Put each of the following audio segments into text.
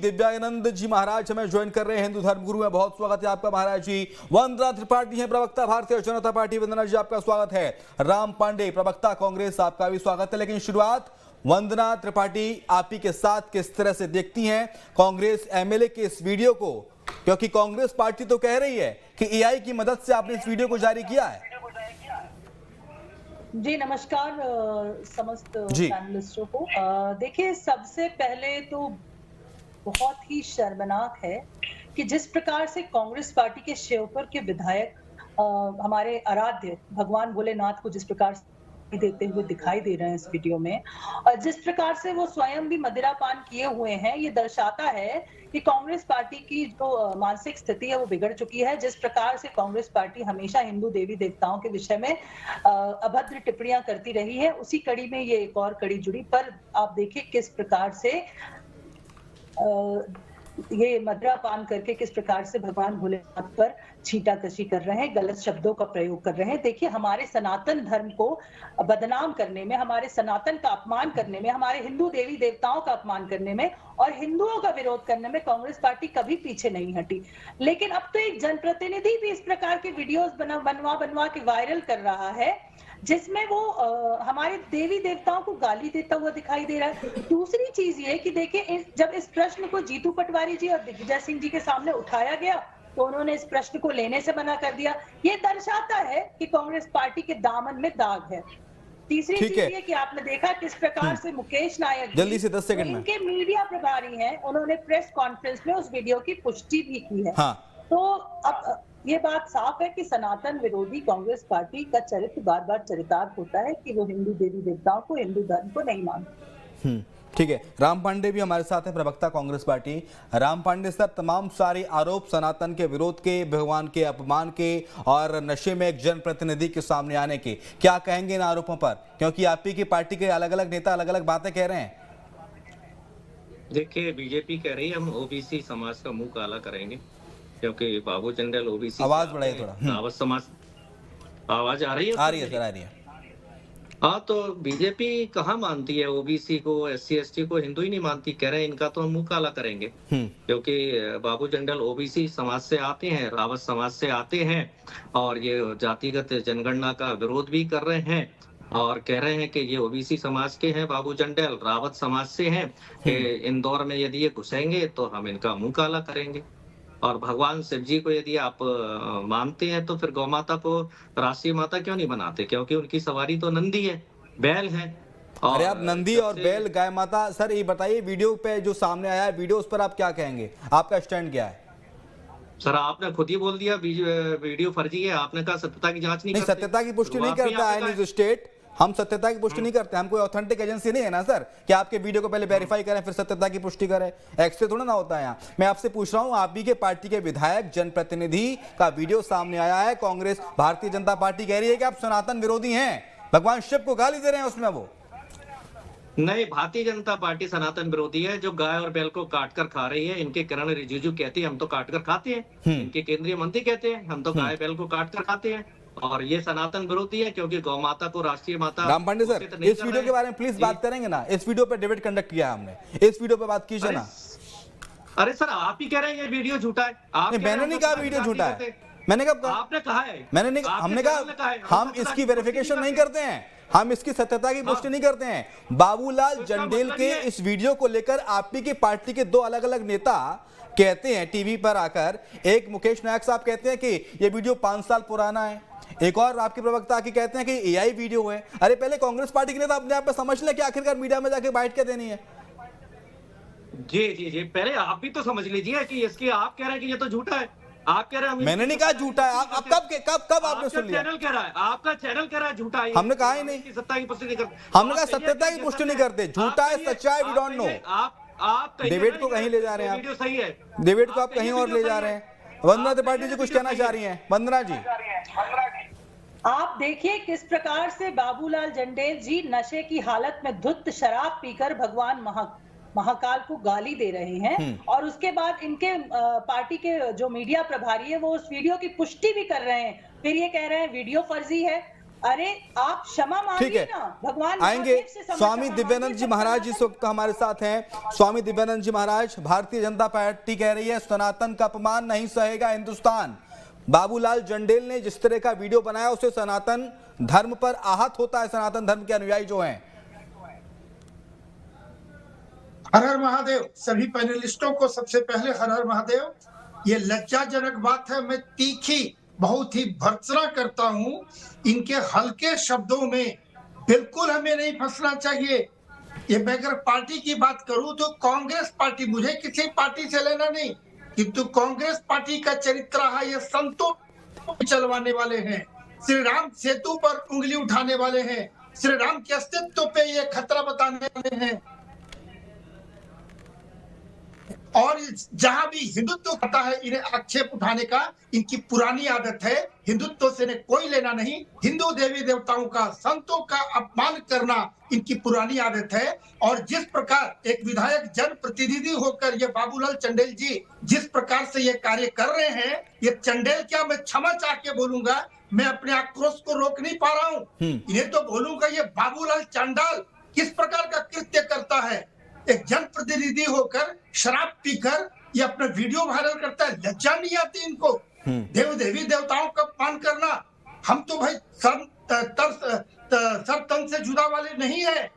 दिव्यानंद जी महाराज हमें ज्वाइन कर रहे हैं, हिंदू धर्म गुरु में। बहुत स्वागत है आपका महाराज जी। वंदना त्रिपाठी हैं प्रवक्ता भारतीय जनता पार्टी। वंदना जी आपका स्वागत है। राम पांडे प्रवक्ता कांग्रेस, आपका भी स्वागत है। लेकिन शुरुआत वंदना त्रिपाठी आप ही के साथ किस तरह से देखती हैं कांग्रेस एमएलए के इस वीडियो को, क्योंकि कांग्रेस पार्टी तो कह रही है कि एआई की मदद से आपने इस वीडियो को जारी किया है। जी नमस्कार समस्त पैनलिस्टों को। देखिए, सबसे पहले तो बहुत ही शर्मनाक है कि जिस प्रकार से कांग्रेस पार्टी के श्योपुर के विधायक हमारे आराध्य भगवान भोलेनाथ को जिस प्रकार से देते हुए दिखाई दे रहे हैं इस वीडियो में, और जिस प्रकार से वो स्वयं भी मदिरापान किए हुए हैं, ये दर्शाता है कि कांग्रेस पार्टी की जो मानसिक स्थिति है वो बिगड़ चुकी है। जिस प्रकार से कांग्रेस पार्टी हमेशा हिंदू देवी देवताओं के विषय में अभद्र टिप्पणियां करती रही है, उसी कड़ी में ये एक और कड़ी जुड़ी। पर आप देखिए किस प्रकार से ये मदिरापान करके किस प्रकार से भगवान भोलेनाथ पर छींटाकशी कर रहे हैं, गलत शब्दों का प्रयोग कर रहे हैं। देखिए, हमारे सनातन धर्म को बदनाम करने में, हमारे सनातन का अपमान करने में, हमारे हिंदू देवी देवताओं का अपमान करने में और हिंदुओं का विरोध करने में कांग्रेस पार्टी कभी पीछे नहीं हटी। लेकिन अब तो एक जनप्रतिनिधि भी इस प्रकार के वीडियोस बनवा के वायरल कर रहा है, जिसमें वो हमारे देवी देवताओं को गाली देता हुआ दिखाई दे रहा है। दूसरी चीज ये कि देखिए, जब इस प्रश्न को जीतू पटवारी जी और दिग्विजय सिंह जी के सामने उठाया गया तो उन्होंने इस प्रश्न को लेने से मना कर दिया। ये दर्शाता है कि कांग्रेस पार्टी के दामन में दाग है। तीसरी चीज ये कि आपने देखा किस प्रकार से मुकेश नायक जल्दी से 10 सेकंड में इनके मीडिया प्रभारी हैं, उन्होंने प्रेस कॉन्फ्रेंस में उस वीडियो की पुष्टि भी की है। तो अब ये बात साफ है कि सनातन विरोधी कांग्रेस पार्टी का चरित्र बार बार चरितार्थ होता है कि वो हिंदू देवी देवताओं को, हिंदू धर्म को नहीं मानते। ठीक है, राम पांडे भी हमारे साथ हैं, प्रवक्ता कांग्रेस पार्टी। राम पांडे सर, तमाम सारे आरोप सनातन के विरोध के, भगवान के अपमान के और नशे में एक जनप्रतिनिधि के सामने आने के, क्या कहेंगे इन आरोपों पर? क्योंकि आप ही की पार्टी के अलग अलग नेता अलग अलग बातें कह रहे हैं। देखिए, बीजेपी कह रही है हम ओबीसी समाज का मुंह काला करेंगे, क्योंकि बाबू जंडल ओबीसी। आवाज बढ़ाइए थोड़ा। रावत समाज। आवाज आ रही है? आ रही है सर, आ रही है। हाँ, तो बीजेपी कहाँ मानती है ओबीसी को, एससी एसटी को? हिंदू ही नहीं मानती। कह रहे हैं इनका तो हम मुंह काला करेंगे, क्योंकि बाबू जंडल ओबीसी समाज से आते हैं, रावत समाज से आते हैं, और ये जातिगत जनगणना का विरोध भी कर रहे हैं और कह रहे हैं कि ये ओबीसी समाज के हैं बाबू जंडल, रावत समाज से हैं, कि इंदौर में यदि ये घुसेंगे तो हम इनका मुंह काला करेंगे। और भगवान शिव जी को यदि आप मानते हैं तो फिर गौ माता को राष्ट्रीय माता क्यों नहीं बनाते? क्योंकि उनकी सवारी तो नंदी है, बैल है। अरे आप नंदी और बैल, गाय माता, सर ये बताइए वीडियो पे जो सामने आया है, वीडियो उस पर आप क्या कहेंगे? आपका स्टैंड क्या है? सर, आपने खुद ही बोल दिया वीडियो फर्जी है। आपने कहा सत्यता की जांच नहीं करते। सत्यता की पुष्टि नहीं करता है न्यूज़ स्टेट। हम सत्यता की पुष्टि नहीं करते, हम कोई ऑथेंटिक एजेंसी नहीं है ना सर कि आपके वीडियो को पहले वेरीफाई करें फिर सत्यता की पुष्टि करें। एक्स थोड़ा ना होता है यहाँ। मैं आपसे पूछ रहा हूँ, आप भी के पार्टी के विधायक जनप्रतिनिधि का वीडियो सामने आया है, कांग्रेस भारतीय जनता पार्टी कह रही है कि आप सनातन विरोधी हैं, भगवान शिव को गाली दे रहे हैं उसमें। वो नहीं, भारतीय जनता पार्टी सनातन विरोधी है जो गाय और बैल को काट कर खा रही है। इनके किरण रिजिजू कहते हैं हम तो काट कर खाते हैं, इनके केंद्रीय मंत्री कहते हैं हम तो गाय बैल को काट कर खाते हैं, और ये सनातन विरोधी है क्योंकि गौ माता को राष्ट्रीय माता। राम पांडे सर, इस वीडियो के बारे में प्लीज बात करेंगे ना? इस वीडियो पे डिबेट कंडक्ट किया हमने, इस वीडियो पे बात कीजिए ना। अरे सर, आप ही कह रहे हैं ये वीडियो झूठा है। मैंने नहीं कहा वीडियो झूठा है, मैंने कहा आपने कहा है। मैंने नहीं, हमने कहा हम इसकी वेरिफिकेशन नहीं करते हैं, हम इसकी सत्यता की पुष्टि नहीं करते हैं। बाबूलाल जंडेल के इस वीडियो को लेकर आपकी की पार्टी के दो अलग अलग नेता कहते हैं टीवी पर आकर, एक मुकेश नायक साहब कहते हैं कि ये वीडियो 5 साल पुराना है, एक और आपके प्रवक्ता की कहते हैं कि एआई वीडियो है। अरे पहले कांग्रेस पार्टी के नेता अपने आप में समझ ले कि आखिरकार मीडिया में जाके बाइट क्या देनी है। जी जी जी, पहले आप भी तो समझ लीजिए कि इसकी आप कह रहे हैं कि ये तो झूठा है। आप कह रहे हैं मैंने नहीं कहा झूठा है। आप कब आपने सुन लिया? चैनल कह रहा है, आपका चैनल कह रहा है झूठा है। हमने कहा ही नहीं, सत्ता की पुष्टि नहीं करते। हमने कहा सत्यता की पुष्टि नहीं करते, झूठा है सच्चा है, वी डोंट नो। आप डिबेट को कहीं ले जा रहे हैं, वीडियो सही है, डिबेट को आप कहीं और ले जा रहे हैं। वंदना त्रिपाठी जी कुछ कहना चाह रही हैं। वंदना जी, आप देखिए किस प्रकार से बाबूलाल जंडेल जी नशे की हालत में धुत शराब पीकर भगवान महाकाल को गाली दे रहे हैं, और उसके बाद इनके पार्टी के जो मीडिया प्रभारी है वो उस वीडियो की पुष्टि भी कर रहे हैं। फिर ये कह रहे हैं वीडियो फर्जी है। अरे आप क्षमा ठीक मांगिए है, ना, भगवान आएंगे। महादेव से क्षमा स्वामी मांगिए, दिव्यानंद जी जब महाराज इस वक्त हमारे साथ हैं। स्वामी दिव्यानंद जी महाराज, भारतीय जनता पार्टी कह रही है सनातन का अपमान नहीं सहेगा हिंदुस्तान। बाबूलाल जंडेल ने जिस तरह का वीडियो बनाया उससे सनातन धर्म पर आहत होता है, सनातन धर्म के अनुयायी जो हैं। हर हर महादेव। सभी पैनलिस्टों को सबसे पहले हर हर महादेव। ये लज्जाजनक बात है, मैं तीखी बहुत ही भर्त्सना करता हूं। इनके हल्के शब्दों में बिल्कुल हमें नहीं फंसना चाहिए। ये मैं अगर पार्टी की बात करूं तो कांग्रेस पार्टी, मुझे किसी पार्टी से लेना नहीं, किंतु कांग्रेस पार्टी का चरित्र है ये संतों चलवाने वाले हैं, श्री राम सेतु पर उंगली उठाने वाले हैं, श्री राम के अस्तित्व पे ये खतरा बताने वाले हैं। और जहां भी हिंदुत्व करता है इन्हें आक्षेप उठाने का इनकी पुरानी आदत है। हिंदुत्व से इन्हें कोई लेना नहीं। हिंदू देवी देवताओं का, संतों का अपमान करना इनकी पुरानी आदत है। और जिस प्रकार एक विधायक जनप्रतिनिधि होकर ये बाबूलाल चंडेल जी जिस प्रकार से ये कार्य कर रहे हैं, ये चंडेल क्या, मैं क्षमा चाह के बोलूंगा, मैं अपने आक्रोश को रोक नहीं पा रहा हूँ। इन्हें तो बोलूंगा ये बाबूलाल चंडाल किस प्रकार का कृत्य करता है। एक जनप्रतिनिधि होकर शराब पीकर ये अपना वीडियो वायरल करता है, लज्जा नहीं आती इनको। देवी देवताओं का अपमान करना, हम तो भाई सर तन से जुदा वाले नहीं है,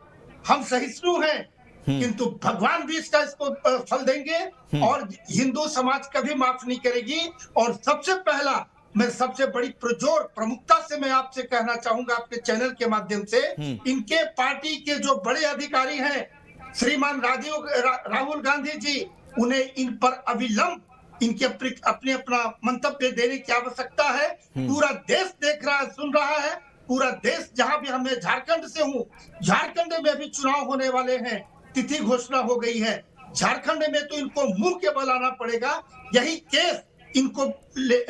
हम सहिष्णु हैं, किंतु भगवान भी इसको फल देंगे और हिंदू समाज कभी माफ नहीं करेगी। और सबसे पहला मैं सबसे बड़ी प्रजोर प्रमुखता से मैं आपसे कहना चाहूंगा आपके चैनल के माध्यम से, इनके पार्टी के जो बड़े अधिकारी हैं श्रीमान राहुल गांधी जी, उन्हें इन पर अविलंब इनके अपना मंतव्य देने की आवश्यकता है। पूरा देश देख रहा है, सुन रहा है, पूरा देश। जहां भी हमें झारखंड से हूँ, झारखंड में भी चुनाव होने वाले हैं, तिथि घोषणा हो गई है। झारखंड में तो इनको मुंह के बल आना पड़ेगा, यही केस इनको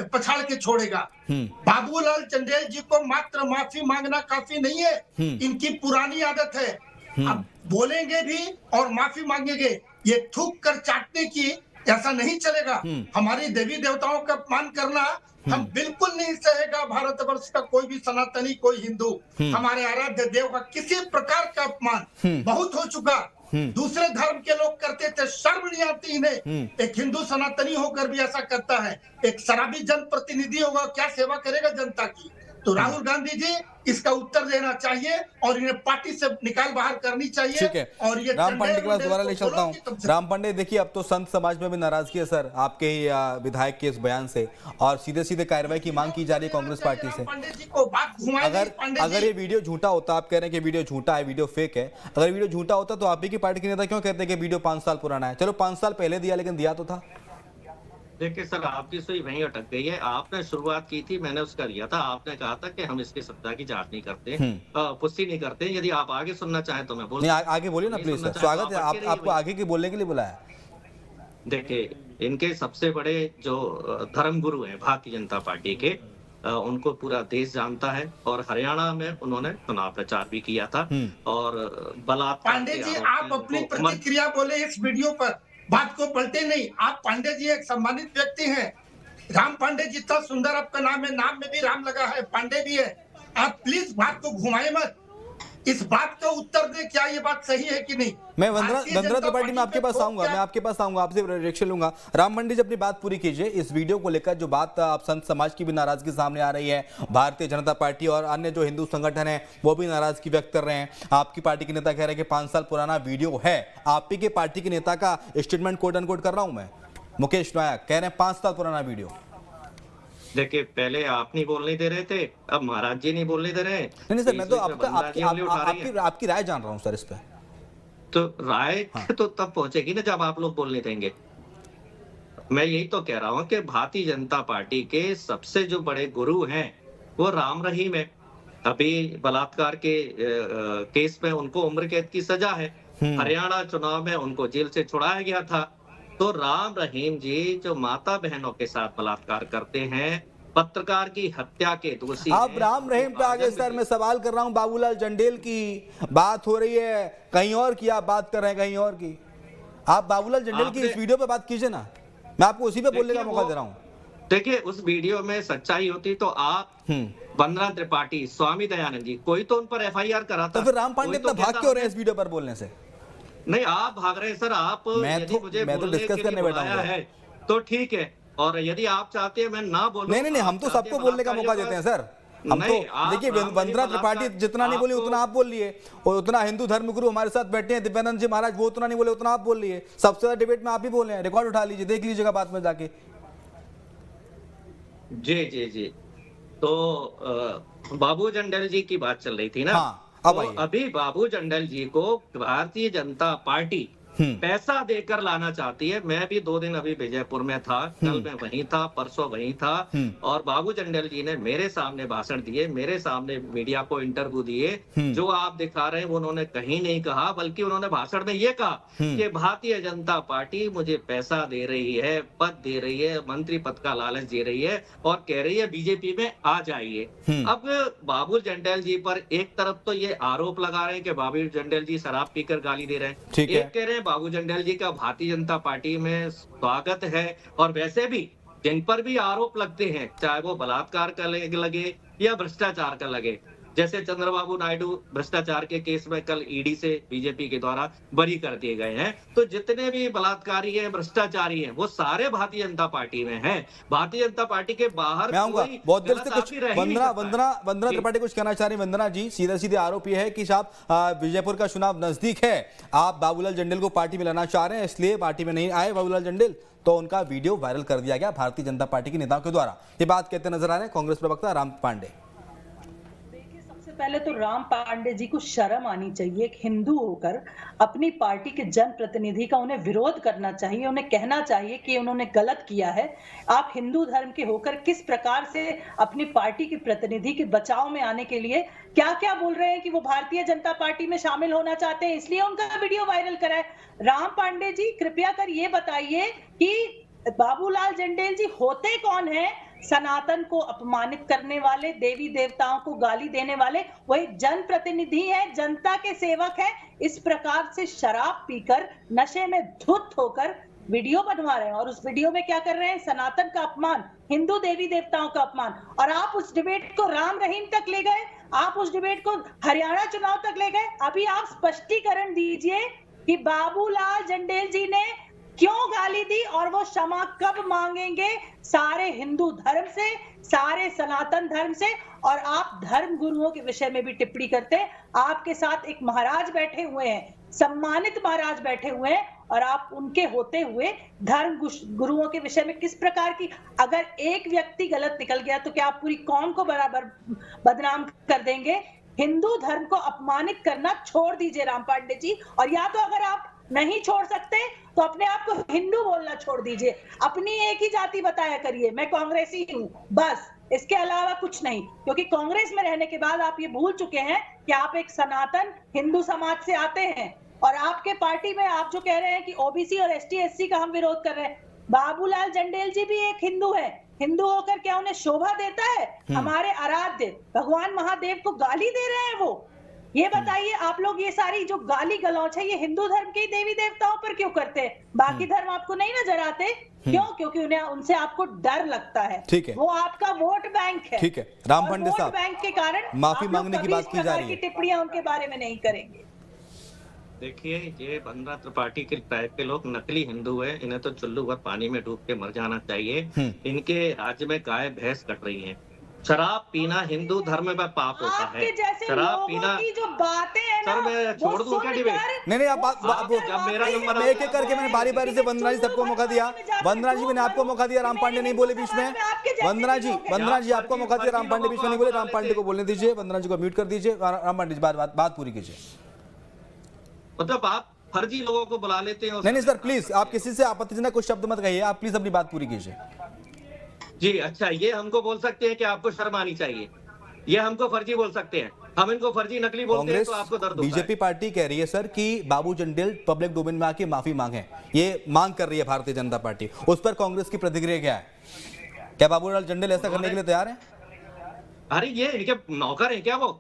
पछाड़ के छोड़ेगा। बाबूलाल चंडेल जी को मात्र माफी मांगना काफी नहीं है, इनकी पुरानी आदत है। अब बोलेंगे भी और माफी मांगेंगे, ये थूक कर चाटने की ऐसा नहीं चलेगा। हमारी देवी देवताओं का अपमान करना हम बिल्कुल नहीं सहेगा। भारतवर्ष का कोई भी सनातनी, कोई हिंदू, हमारे आराध्य देव का किसी प्रकार का अपमान बहुत हो चुका। दूसरे धर्म के लोग करते थे, शर्म नहीं आती इन्हें। एक हिंदू सनातनी होकर भी ऐसा करता है। एक शराबी जनप्रतिनिधि होगा, क्या सेवा करेगा जनता की। तो राहुल गांधी जी इसका उत्तर देना चाहिए और इन्हें पार्टी से निकाल बाहर करनी चाहिए। ठीक है, और ये राम पांडे के पास दोबारा ले चलता हूँ। राम पांडे, देखिए अब तो संत समाज में भी नाराजगी है सर आपके ही विधायक के इस बयान से, और सीधे सीधे कार्रवाई की मांग की जा रही है कांग्रेस पार्टी से। अगर ये वीडियो झूठा होता, आप कह रहे हैं कि वीडियो झूठा है, वीडियो फेक है, अगर वीडियो झूठा होता तो आप ही की पार्टी के नेता क्यों कहते हैं कि वीडियो 5 साल पुराना है? चलो 5 साल पहले दिया, लेकिन दिया तो था। देखिए सर, आपकी सुई वहीं अटक गई है। आपने शुरुआत की थी, मैंने उसका लिया था। आपने कहा था कि हम इसकी सत्ता की जांच नहीं करते, पुष्टि नहीं करते। यदि आप आगे सुनना चाहें तो मैं बोल नहीं, आगे बोलिए ना प्लीज सर, स्वागत है आपको आगे की बोलने के लिए बुलाया। देखिए, इनके सबसे बड़े जो धर्मगुरु हैं भारतीय जनता पार्टी के, उनको पूरा देश जानता है। और हरियाणा में उन्होंने चुनाव प्रचार भी किया था। और बलात्कार, पांडे जी आप अपनी प्रतिक्रिया बोले इस वीडियो पर, बात को पलटे नहीं। आप पांडे जी एक सम्मानित व्यक्ति हैं। राम पांडे जितना सुंदर आपका नाम है, नाम में भी राम लगा है, पांडे भी है। आप प्लीज बात को घुमाए मत, इस बात का उत्तर दे, क्या ये बात सही है कि नहीं। मैं वंदना त्रिपाठी में आपके पास आऊंगा, मैं आपके पास आऊंगा, आपसे रिएक्शन लूंगा। राम पांडे जी अपनी बात पूरी कीजिए इस वीडियो को लेकर। जो बात आप संत समाज की भी नाराजगी सामने आ रही है, भारतीय जनता पार्टी और अन्य जो हिंदू संगठन है वो भी नाराजगी व्यक्त कर रहे हैं। आपकी पार्टी के नेता कह रहे हैं कि 5 साल पुराना वीडियो है। आप ही के पार्टी के नेता का स्टेटमेंट कोट अनकोट कर रहा हूं मैं, मुकेश नायक कह रहे हैं 5 साल पुराना वीडियो। देखिए, पहले आप नहीं बोलने दे रहे थे, अब महाराज जी नहीं बोलने दे रहे हैं। नहीं सर, मैं तो आपकी राय जान रहा हूं सर इस पे। तो राय तो तब पहुंचेगी ना जब आप लोग बोलने देंगे। मैं यही तो कह रहा हूं कि भारतीय जनता पार्टी के सबसे जो बड़े गुरु हैं वो राम रहीम है। अभी बलात्कार के केस में उनको उम्र कैद की सजा है। हरियाणा चुनाव में उनको जेल से छुड़ाया गया था। तो राम रहीम जी जो माता बहनों के साथ बलात्कार करते हैं, पत्रकार की हत्या के दोषी। आप राम रहीम पे आगे सर मैं सवाल कर रहा हूं, बाबूलाल जंडेल की बात हो रही है, कहीं और की आप बात कर रहे हैं, कहीं और की। आप बाबूलाल जंडेल की इस वीडियो पे बात कीजिए ना, मैं आपको उसी पे बोलने का मौका दे रहा हूं। देखिए उस वीडियो में सच्चाई होती तो आप वंदना त्रिपाठी, स्वामी दयानंद जी, कोई तो उन पर एफआईआर कराता। तो फिर राम पांडे कोई तो इतना भाग कहता क्यों रहे हैं इस वीडियो पर बोलने से? नहीं, आप भाग रहे हैं सर। आप यदि मुझे मैं तो बोलने डिस्कस के करने लिए बैठा बुलाया हूँ। है तो ठीक है, और यदि आप चाहते हैं मैं ना बोलूं, नहीं नहीं नहीं, हम तो सबको बोलने का मौका देते हैं सर। हम तो देखिए, वंदना त्रिपाठी जितना नहीं बोली उतना आप बोल लिए, और उतना हिंदू धर्म गुरु हमारे साथ बैठे हैं दिव्यानंद जी महाराज, वो उतना नहीं बोले उतना आप बोल लिए। सबसे ज्यादा डिबेट में आप ही बोले हैं, रिकॉर्ड उठा लीजिए, देख लीजिएगा बाद में जाके। जी जी जी। तो बाबू जंडेल जी की बात चल रही थी ना। हाँ, अब तो आइए। अभी बाबू जंडेल जी को भारतीय जनता पार्टी पैसा देकर लाना चाहती है। मैं भी 2 दिन अभी विजयपुर में था, कल मैं वहीं था, परसों वहीं था, और बाबू जंडेल जी ने मेरे सामने भाषण दिए, मेरे सामने मीडिया को इंटरव्यू दिए। जो आप दिखा रहे हैं वो उन्होंने कहीं नहीं कहा, बल्कि उन्होंने भाषण में ये कहा कि भारतीय जनता पार्टी मुझे पैसा दे रही है, पद दे रही है, मंत्री पद का लालच दे रही है, और कह रही है बीजेपी में आ जाइए। अब बाबू जंडेल जी पर एक तरफ तो ये आरोप लगा रहे हैं कि बाबू जंडेल जी शराब पीकर गाली दे रहे हैं, एक कह रहे हैं बाबू जंडेल जी का भारतीय जनता पार्टी में स्वागत है। और वैसे भी जिन पर भी आरोप लगते हैं, चाहे वो बलात्कार का लगे या भ्रष्टाचार का लगे, जैसे चंद्रबाबू नायडू भ्रष्टाचार के केस में कल ईडी से बीजेपी के द्वारा बरी कर दिए गए हैं, तो जितने भी बलात्कारी हैं, भ्रष्टाचारी हैं, वो सारे भारतीय जनता पार्टी में हैं। भारतीय जनता पार्टी के बाहर मैं आऊंगा बहुत देर से। कुछ वंदना त्रिपाठी कुछ कहना चाह रही। वंदना जी, सीधे सीधे आरोप यह है कि साहब विजयपुर का चुनाव नजदीक है, आप बाबूलाल जंडेल को पार्टी में लाना चाह रहे हैं, इसलिए पार्टी में नहीं आए बाबूलाल जंडेल, तो उनका वीडियो वायरल कर दिया गया भारतीय जनता पार्टी के नेताओं के द्वारा। ये बात कहते नजर आ रहे हैं कांग्रेस प्रवक्ता राम पांडे। पहले तो राम पांडे जी को शर्म आनी चाहिए। एक हिंदू होकर अपनी पार्टी के जनप्रतिनिधि का उन्हें विरोध करना चाहिए, उन्हें कहना चाहिए कि उन्होंने गलत किया है। आप हिंदू धर्म के होकर किस प्रकार से अपनी पार्टी के प्रतिनिधि के बचाव में आने के लिए क्या क्या बोल रहे हैं कि वो भारतीय जनता पार्टी में शामिल होना चाहते हैं, इसलिए उनका वीडियो वायरल करा है। राम पांडे जी, कृपया कर ये बताइए कि बाबूलाल जंडेल जी होते कौन है? सनातन को अपमानित करने वाले, देवी देवताओं को गाली देने वाले। वो एक जनप्रतिनिधि है, जनता के सेवक है। इस प्रकार से शराब पीकर नशे में धुत होकर वीडियो बनवा रहे हैं, और उस वीडियो में क्या कर रहे हैं? सनातन का अपमान, हिंदू देवी देवताओं का अपमान। और आप उस डिबेट को राम रहीम तक ले गए, आप उस डिबेट को हरियाणा चुनाव तक ले गए। अभी आप स्पष्टीकरण दीजिए कि बाबूलाल जंडेल जी ने क्यों गाली दी और वो क्षमा कब मांगेंगे सारे हिंदू धर्म से, सारे सनातन धर्म से। और आप धर्म गुरुओं के विषय में भी टिप्पणी करते हैं। आपके साथ एक महाराज बैठे हुए हैं, सम्मानित महाराज बैठे हुए हैं, और आप उनके होते हुए धर्म गुरुओं के विषय में किस प्रकार की, अगर एक व्यक्ति गलत निकल गया तो क्या आप पूरी कौम को बराबर बदनाम कर देंगे? हिंदू धर्म को अपमानित करना छोड़ दीजिए राम पांडे जी। और या तो अगर आप नहीं छोड़ सकते तो अपने आप को हिंदू बोलना छोड़ दीजिए, अपनी एक ही जाति बताया करिए, मैं कांग्रेसी हूं, बस, इसके अलावा कुछ नहीं। क्योंकि कांग्रेस में रहने के बाद आप ये भूल चुके हैं कि आप एक सनातन हिंदू समाज से आते हैं। और आपके पार्टी में आप जो कह रहे हैं कि ओबीसी और एसटी एससी का हम विरोध कर रहे हैं, बाबूलाल जंडेल जी भी एक हिंदू है। हिंदू होकर क्या उन्हें शोभा देता है? हमारे आराध्य भगवान महादेव को गाली दे रहे हैं वो? ये बताइए आप लोग, ये सारी जो गाली गलौच है ये हिंदू धर्म के देवी देवताओं पर क्यों करते हैं? बाकी धर्म आपको नहीं नजर आते? क्यों? क्योंकि उन्हें उनसे आपको डर लगता है। ठीक है, वो आपका वोट बैंक है। ठीक है राम पांडे साहब, वोट बैंक के कारण माफी मांगने की बात की जा रही है, टिप्पणियां उनके बारे में नहीं करेंगे। देखिए, ये वंदना त्रिपाठी के टाइप के लोग नकली हिंदू है, इन्हें तो चुल्लू भर पानी में डूब के मर जाना चाहिए। इनके राज्य में गाय भैंस कट रही है। शराब पीना हिंदू धर्म में पाप होता है। शराब पीना की जो बातें हैं ना, सर मैं छोड़ दूं क्या डिबेट? नहीं आप जब मेरा नंबर एक एक करके मैंने बारी बारी से वंदना जी सबको मौका दिया। वंदना जी मैंने आपको मौका दिया, राम पांडे नहीं बोले बीच में। वंदना जी आपको मौका दिया, राम पांडे बीच में नहीं बोले। राम पांडे को बोलने दीजिए, वंदना जी को म्यूट कर दीजिए, राम पांडे जी बात पूरी कीजिए। मतलब आप फर्जी लोगों को बुला लेते हैं। नहीं सर प्लीज, आप किसी से आपत्तिजनक कुछ शब्द मत कहिए, आप प्लीज अपनी बात पूरी कीजिए। जी अच्छा, ये हमको बोल सकते हैं कि आपको शर्म आनी चाहिए, ये हमको फर्जी बोल सकते हैं, हम इनको फर्जी नकली बोलते हैं तो आपको दर्द होता है। बीजेपी पार्टी कह रही है सर कि बाबू जंडेल पब्लिक डोमेन में आके माफी मांगे, ये मांग कर रही है भारतीय जनता पार्टी। उस पर कांग्रेस की प्रतिक्रिया क्या है? क्या बाबूलाल जंडेल ऐसा करने के लिए तैयार है? अरे ये इनके नौकर है क्या वो?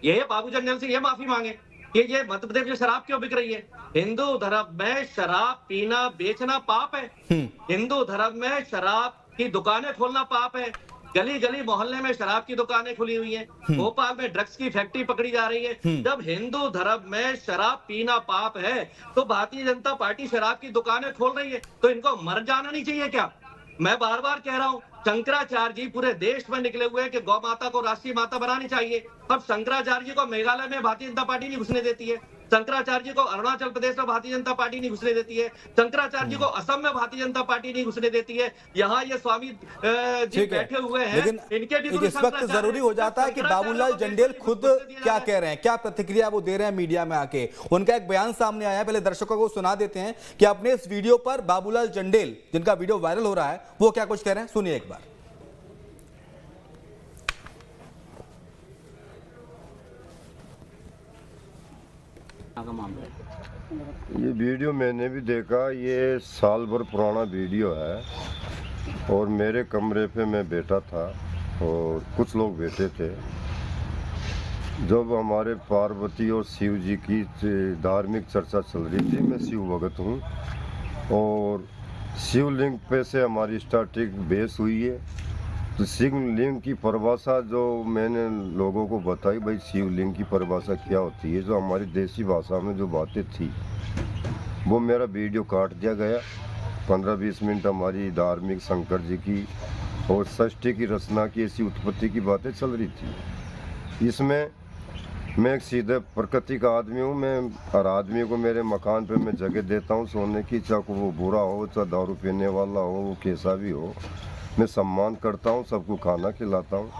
ये बाबू जंडेल से ये माफी मांगे? ये मध्य प्रदेश में शराब क्यों बिक रही है? हिंदू धर्म में शराब पीना बेचना पाप है। हिंदू धर्म में शराब कि दुकानें खोलना पाप है। गली गली मोहल्ले में शराब की दुकानें खुली हुई हैं। भोपाल में ड्रग्स की फैक्ट्री पकड़ी जा रही है। जब हिंदू धर्म में शराब पीना पाप है तो भारतीय जनता पार्टी शराब की दुकानें खोल रही है, तो इनको मर जाना नहीं चाहिए क्या? मैं बार बार कह रहा हूँ, शंकराचार्य जी पूरे देश में निकले हुए हैं कि गौ माता को राष्ट्रीय माता बनानी चाहिए। अब शंकराचार्य जी को मेघालय में भारतीय जनता पार्टी नहीं घुसने देती है, शंकराचार्य जी को अरुणाचल प्रदेश में भारतीय जनता पार्टी नहीं घुसने देती है, शंकराचार्य जी को असम में भारतीय जनता पार्टी नहीं घुसने देती है। यहाँ ये स्वामी जी बैठे हुए हैं, लेकिन इनके भी इस वक्त जरूरी हो जाता है कि बाबूलाल जंडेल खुद क्या कह रहे हैं, क्या प्रतिक्रिया वो दे रहे हैं मीडिया में आके। उनका एक बयान सामने आया है, पहले दर्शकों को सुना देते हैं कि अपने इस वीडियो पर बाबूलाल जंडेल, जिनका वीडियो वायरल हो रहा है, वो क्या कुछ कह रहे हैं, सुनिए एक बार। ये वीडियो मैंने भी देखा, ये साल भर पुराना वीडियो है और मेरे कमरे पे मैं बैठा था और कुछ लोग बैठे थे। जब हमारे पार्वती और शिव जी की धार्मिक चर्चा चल रही थी, मैं शिव भगत हूँ और शिवलिंग पे से हमारी स्टार्टिंग बेस हुई है। तो शिवलिंग की परिभाषा जो मैंने लोगों को बताई, भाई शिवलिंग की परिभाषा क्या होती है, जो हमारी देसी भाषा में जो बातें थी वो मेरा वीडियो काट दिया गया। 15-20 मिनट हमारी धार्मिक शंकर जी की और षष्ठी की रचना की ऐसी उत्पत्ति की बातें चल रही थी। इसमें मैं एक सीधे प्रकृति का आदमी हूँ। मैं हर आदमी को मेरे मकान पे मैं जगह देता हूँ सोने की, चाहे वो बुरा हो, चाहे दारू पीने वाला हो, वो कैसा भी हो, मैं सम्मान करता हूँ, सबको खाना खिलाता हूँ।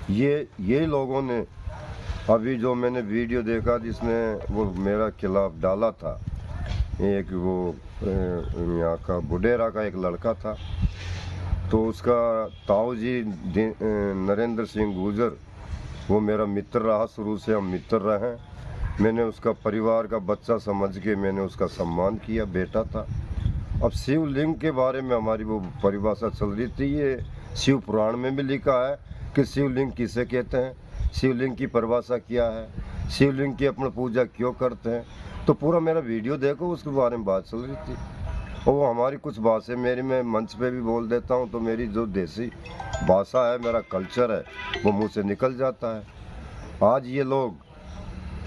ये लोगों ने अभी जो मैंने वीडियो देखा जिसने वो मेरा खिलाफ डाला था, एक वो यहाँ का बुडेरा का एक लड़का था, तो उसका ताऊ जी नरेंद्र सिंह गुर्जर, वो मेरा मित्र रहा, शुरू से हम मित्र रहे। मैंने उसका परिवार का बच्चा समझ के मैंने उसका सम्मान किया, बेटा था। अब शिवलिंग के बारे में हमारी वो परिभाषा चल रही थी। ये शिव पुराण में भी लिखा है कि शिवलिंग किसे कहते हैं, शिवलिंग की परिभाषा क्या है, शिवलिंग की अपना पूजा क्यों करते हैं। तो पूरा मेरा वीडियो देखो, उसके बारे में बात चल रही थी। और वो हमारी कुछ भाषा मेरी, मैं मंच पे भी बोल देता हूँ, तो मेरी जो देसी भाषा है, मेरा कल्चर है, वो मुँह से निकल जाता है। आज ये लोग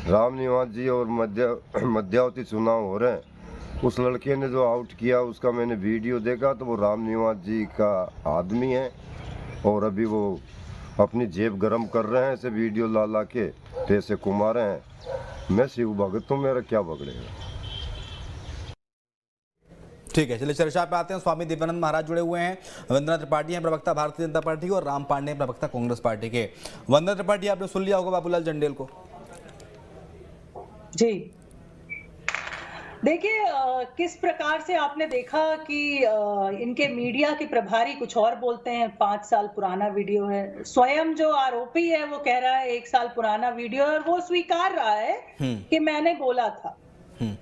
राम निवास जी और मध्यावती चुनाव हो रहे हैं, उस लड़के ने जो आउट किया उसका मैंने वीडियो देखा, तो वो राम निवास जी का आदमी है और अभी वो अपनी जेब गरम कर रहे हैं, ऐसे वीडियो ला ला के पैसे कमा रहे हैं। मैं शिव भगत हूँ, मेरा क्या बगड़ेगा। ठीक है, चलिए चर्चा पे आते हैं। स्वामी दिव्यानंद महाराज जुड़े हुए हैं, वंदना त्रिपाठी हैं प्रवक्ता भारतीय जनता पार्टी के, और राम पांडे प्रवक्ता कांग्रेस पार्टी के। वंदना त्रिपाठी, आपने सुन लिया होगा बाबूलाल जंडेल को। जी देखिए, किस प्रकार से आपने देखा कि इनके मीडिया के प्रभारी कुछ और बोलते हैं। 5 साल पुराना वीडियो है, स्वयं जो आरोपी है वो कह रहा है 1 साल पुराना वीडियो है, और वो स्वीकार रहा है कि मैंने बोला था।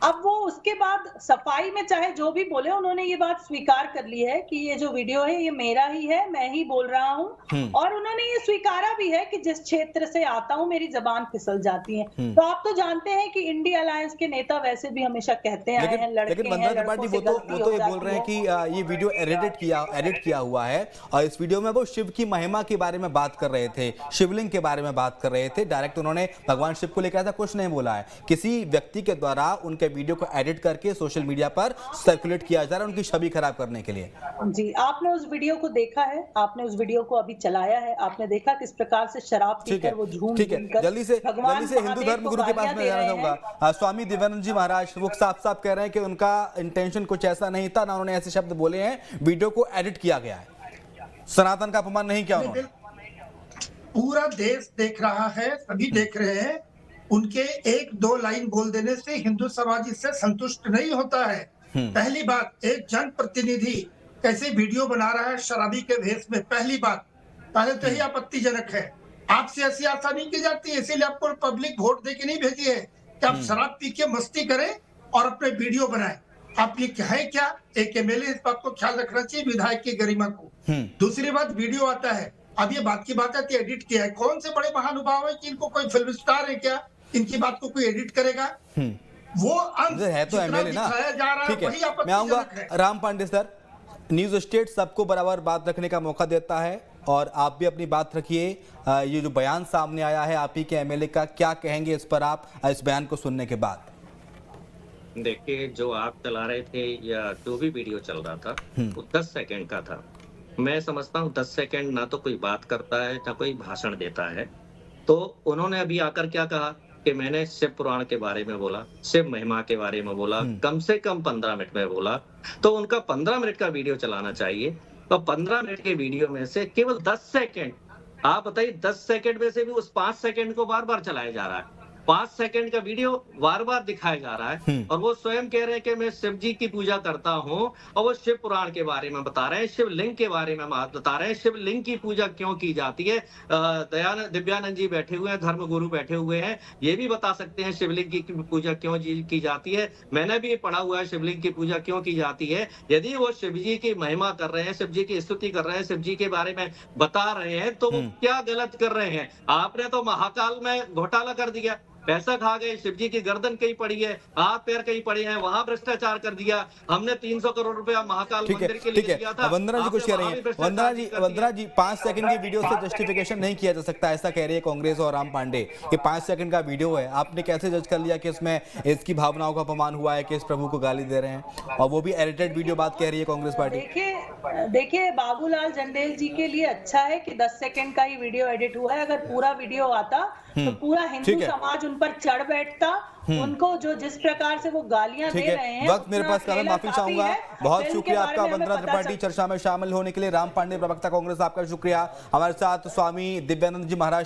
अब वो उसके बाद सफाई में चाहे जो भी बोले, उन्होंने ये बात स्वीकार कर ली है कि ये जो वीडियो है ये मेरा ही है, मैं ही बोल रहा हूँ। और उन्होंने ये स्वीकारा भी है कि जिस क्षेत्र से आता हूँ मेरी जबान फिसल जाती है। तो आप तो जानते हैं कि इंडिया अलायंस के नेता वैसे भी हमेशा कहते आए हैं, लेकिन वंदना त्रिपाठी वो तो ये बोल रहे हैं कि ये वीडियो एडिट किया हुआ है, और इस वीडियो में वो शिव की महिमा के बारे में बात कर रहे थे, शिवलिंग के बारे में बात कर रहे थे। डायरेक्ट उन्होंने भगवान शिव को लेकर ऐसा कुछ नहीं बोला है। किसी व्यक्ति के द्वारा उनके वीडियो को एडिट करके सोशल मीडिया पर सर्कुलेट किया जा रहा है उनकी छवि खराब करने के लिए। जी, आपने उस वीडियो को देखा है, आपने उस वीडियो को अभी चलाया है, आपने देखा किस प्रकार से शराब पीकर वो झूम। ठीक है, जल्दी से हिंदू धर्म गुरु के पास में जाना चाहूंगा। स्वामी दिव्यानंद जी महाराज वो साफ साफ कह रहे हैं कि उनका इंटेंशन कुछ ऐसा नहीं था, ना उन्होंने ऐसे शब्द बोले हैं, वीडियो को एडिट किया गया है, सनातन का अपमान नहीं किया उन्होंने। पूरा देश देख रहा है, सभी देख रहे हैं। उनके 1-2 लाइन बोल देने से हिंदू समाज इससे संतुष्ट नहीं होता है। पहली बात, एक जनप्रतिनिधि कैसे वीडियो बना रहा है शराबी के भेष में, पहली बात पहले तो ही आपत्तिजनक है। आपसे ऐसी आशा नहीं की जाती, इसीलिए आपको पब्लिक वोट देके नहीं भेजी है कि आप शराब पी के मस्ती करें और अपने वीडियो बनाएं। आप ये है क्या? एक एमएलए, इस बात को ख्याल रखना चाहिए, विधायक की गरिमा को। दूसरी बात, वीडियो आता है, अब ये बात की बात है कि एडिट किया है। कौन से बड़े महानुभाव है कि इनको कोई फिल्म स्टार है क्या, इनकी बात को कोई एडिट करेगा? वो अंश है तो एमएलए ना। ठीक है, मैं आऊंगा Ram Pandey sir. News state सबको बराबर बात रखने का मौका देता है और आप भी अपनी बात रखिए। ये जो बयान सामने आया है आप ही के एमएलए का, क्या कहेंगे इस पर आप इस बयान को सुनने के बाद? देखिए, जो आप चला रहे थे या जो भी वीडियो चल रहा था वो 10 सेकंड का था। मैं समझता हूँ 10 सेकंड ना तो कोई बात करता है ना कोई भाषण देता है। तो उन्होंने अभी आकर क्या कहा कि मैंने शिव पुराण के बारे में बोला, शिव महिमा के बारे में बोला, कम से कम 15 मिनट में बोला। तो उनका 15 मिनट का वीडियो चलाना चाहिए। तो 15 मिनट के वीडियो में से केवल 10 सेकंड, आप बताइए 10 सेकंड में से भी उस 5 सेकंड को बार बार चलाया जा रहा है। 5 सेकंड का वीडियो बार बार दिखाया जा रहा है और वो स्वयं कह रहे हैं कि मैं शिव जी की पूजा करता हूँ और वो शिव पुराण के बारे में बता रहे हैं, शिवलिंग के बारे में बता रहे हैं, शिवलिंग की पूजा क्यों की जाती है। दिव्यानंद जी बैठे हुए हैं, धर्म गुरु बैठे हुए हैं, ये भी बता सकते हैं शिवलिंग की पूजा क्यों की जाती है। मैंने भी पढ़ा हुआ है शिवलिंग की पूजा क्यों की जाती है। यदि वो शिव जी की महिमा कर रहे हैं, शिव जी की स्तुति कर रहे हैं, शिव जी के बारे में बता रहे हैं, तो वो क्या गलत कर रहे हैं। आपने तो महाकाल में घोटाला कर दिया, पैसा खा गए, शिव जी की गर्दन कहीं पड़ी है, हाथ पैर कहीं पड़े हैं, वहां भ्रष्टाचार कर दिया। हमने 300 करोड़ रुपया महाकाल मंदिर के लिए दिया था। वंदना जी कुछ कह रही हैं। वंदना जी 5 सेकंड की वीडियो से जस्टिफिकेशन नहीं किया जा सकता, ऐसा कह रही है कांग्रेस और राम पांडे। ये 5 सेकंड का वीडियो है, आपने कैसे जज कर लिया कि इसमें इसकी भावनाओं का अपमान हुआ है, कि इस प्रभु को गाली दे रहे हैं, और वो भी एडिटेड वीडियो बात कह रही है कांग्रेस पार्टी। देखिए बाबूलाल जंडेल जी के लिए अच्छा है कि 10 सेकंड का ही वीडियो एडिट हुआ है। अगर पूरा वीडियो आता तो पूरा हिंदू समाज उन पर चढ़ बैठता। उनको जो जिस प्रकार से वो गालियां दे रहे हैं, वक्त मेरे पास कम, माफी चाहूंगा। बहुत शुक्रिया आपका वंदना त्रिपाठी चर्चा में शामिल होने के लिए। राम पांडे प्रवक्ता कांग्रेस, आपका शुक्रिया। हमारे साथ स्वामी दिव्यानंद जी महाराज